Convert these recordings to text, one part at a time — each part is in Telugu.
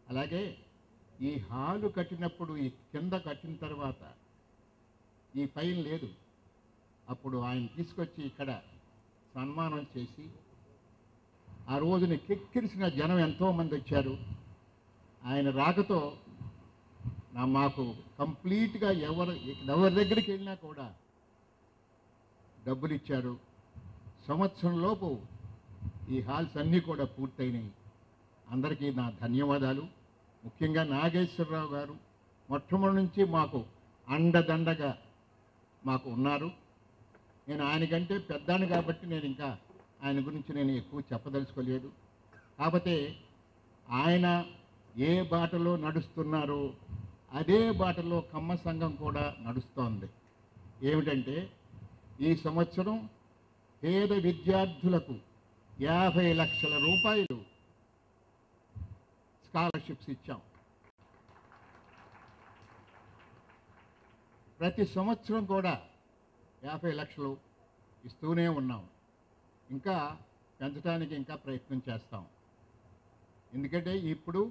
అలాగే ఈ హాలు కట్టినప్పుడు ఈ కింద కట్టిన తర్వాత ఈ పైన లేదు, అప్పుడు ఆయన తీసుకొచ్చి ఇక్కడ సన్మానం చేసి ఆ రోజుని కెక్కిరిసిన జనం ఎంతోమంది వచ్చారు. ఆయన రాకతో మాకు కంప్లీట్గా ఎవరి దగ్గరికి వెళ్ళినా కూడా డబ్బులు ఇచ్చారు. సంవత్సరంలోపు ఈ హాల్స్ అన్నీ కూడా పూర్తయినాయి. అందరికీ నా ధన్యవాదాలు. ముఖ్యంగా నాగేశ్వరరావు గారు మొట్టమొదటి నుంచి మాకు అండదండగా మాకు ఉన్నారు. నేను ఆయనకంటే పెద్దాను కాబట్టి నేను ఇంకా ఆయన గురించి నేను ఎక్కువ చెప్పదలుచుకోలేదు. కాకపోతే ఆయన ఏ బాటలో నడుస్తున్నారో అదే బాటలో కమ్మ సంఘం కూడా నడుస్తోంది. ఏమిటంటే ఈ సంవత్సరం పేద విద్యార్థులకు 50 లక్షల రూపాయలు స్కాలర్షిప్స్ ఇచ్చాం. ప్రతి సంవత్సరం కూడా 50 లక్షలు ఇస్తూనే ఉన్నాం. ఇంకా పెంచడానికి ఇంకా ప్రయత్నం చేస్తాం. ఎందుకంటే ఇప్పుడు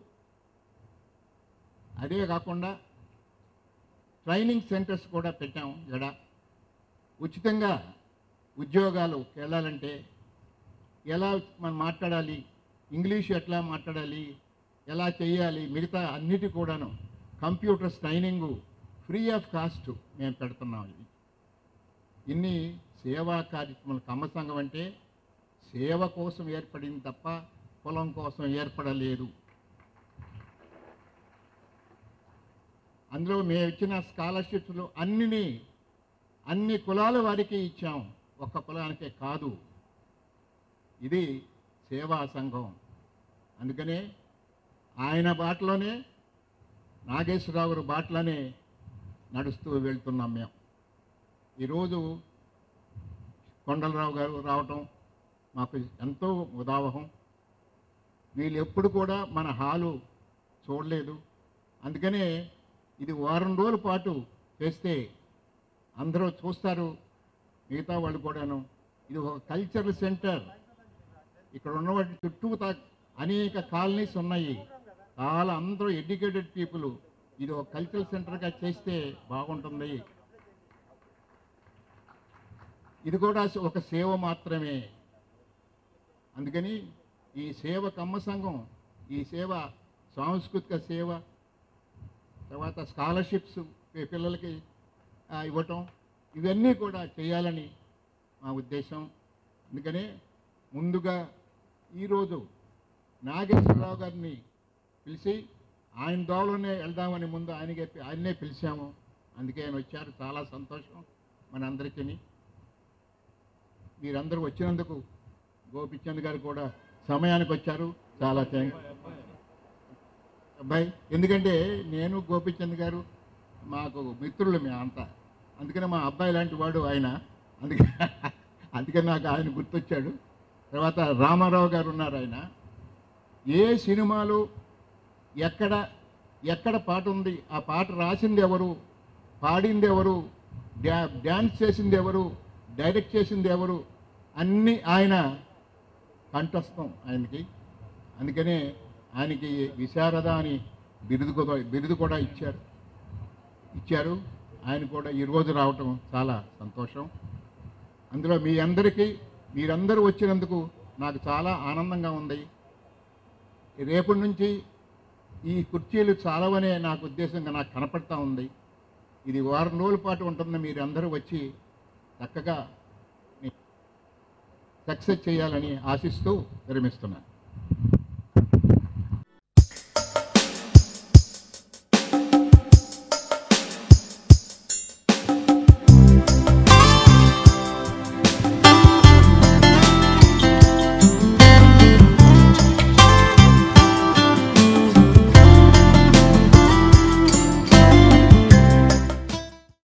అదే కాకుండా ట్రైనింగ్ సెంటర్స్ కూడా పెట్టాం. ఇక్కడ ఉచితంగా ఉద్యోగాలకు వెళ్ళాలంటే ఎలా మనం మాట్లాడాలి, ఇంగ్లీష్ ఎట్లా మాట్లాడాలి, ఎలా చేయాలి, మిగతా అన్నిటి కూడాను computers training free of cost మేము పెడుతున్నాం. ఇన్ని సేవా కార్యక్రమాలు. కమ్మ సంఘం అంటే సేవ కోసం ఏర్పడింది తప్ప కులం కోసం ఏర్పడలేదు. అందులో మేము ఇచ్చిన స్కాలర్షిప్స్లో అన్ని కులాల వారికి ఇచ్చాం, ఒక్క కులానికే కాదు. ఇది సేవా సంఘం. అందుకనే ఆయన బాటలోనే, నాగేశ్వరరావు గారి బాటలోనే నడుస్తూ వెళ్తున్నాం మేము. ఈరోజు కొండలరావు గారు రావటం మాకు ఎంతో ఉదాహరణ. వీళ్ళు ఎప్పుడు కూడా మన హాలు చూడలేదు. అందుకనే ఇది వారం రోజుల పాటు చేస్తే అందరూ చూస్తారు, మిగతా వాళ్ళు కూడాను. ఇది ఒక కల్చరల్ సెంటర్. ఇక్కడ ఉన్న వాటి చుట్టూ అనేక కాలనీస్ ఉన్నాయి. చాలా అందరూ ఎడ్యుకేటెడ్ పీపుల్. ఇది ఒక కల్చరల్ సెంటర్గా చేస్తే బాగుంటుంది. ఇది కూడా ఒక సేవ మాత్రమే. అందుకని ఈ సేవ కమ్మ సంఘం, ఈ సేవ సాంస్కృతిక సేవ, తర్వాత స్కాలర్షిప్స్ పిల్లలకి ఇవ్వటం, ఇవన్నీ కూడా చేయాలని మా ఉద్దేశం. అందుకనే ముందుగా ఈరోజు నాగేశ్వరరావు గారిని పిలిచి ఆయన దోవలోనే వెళ్దామని ముందు ఆయన్నే పిలిచాము. అందుకే ఆయన వచ్చారు. చాలా సంతోషం మనందరికీ. మీరందరూ వచ్చినందుకు గోపిచంద్ గారు కూడా సమయానికి వచ్చారు. చాలా థ్యాంక్స్ అబ్బాయి. ఎందుకంటే నేను గోపిచంద్ గారు మాకు మిత్రులు మేమంతా. అందుకనే మా అబ్బాయి లాంటి వాడు ఆయన. అందుకని నాకు ఆయన గుర్తొచ్చాడు. తర్వాత రామారావు గారు ఉన్నారు. ఆయన ఏ సినిమాలు ఎక్కడ పాట ఉంది, ఆ పాట రాసింది ఎవరు, పాడింది ఎవరు, డ్యాన్స్ చేసింది ఎవరు, డైరెక్ట్ చేసింది ఎవరు, అన్నీ ఆయన కంఠస్థం ఆయనకి. అందుకనే ఆయనకి విశారద అని బిరుదు కూడా ఇచ్చారు. ఆయన కూడా ఈరోజు రావటం చాలా సంతోషం. అందులో మీరందరూ వచ్చినందుకు నాకు చాలా ఆనందంగా ఉంది. రేపటి నుంచి ఈ కుర్చీలు చాలవనే నాకు ఉద్దేశంగా నాకు కనపడతా ఉంది. ఇది వారం రోజుల పాటు ఉంటుంది. మీరందరూ వచ్చి చక్కగా సక్సెస్ చేయాలని ఆశిస్తూ విరమిస్తున్నాను.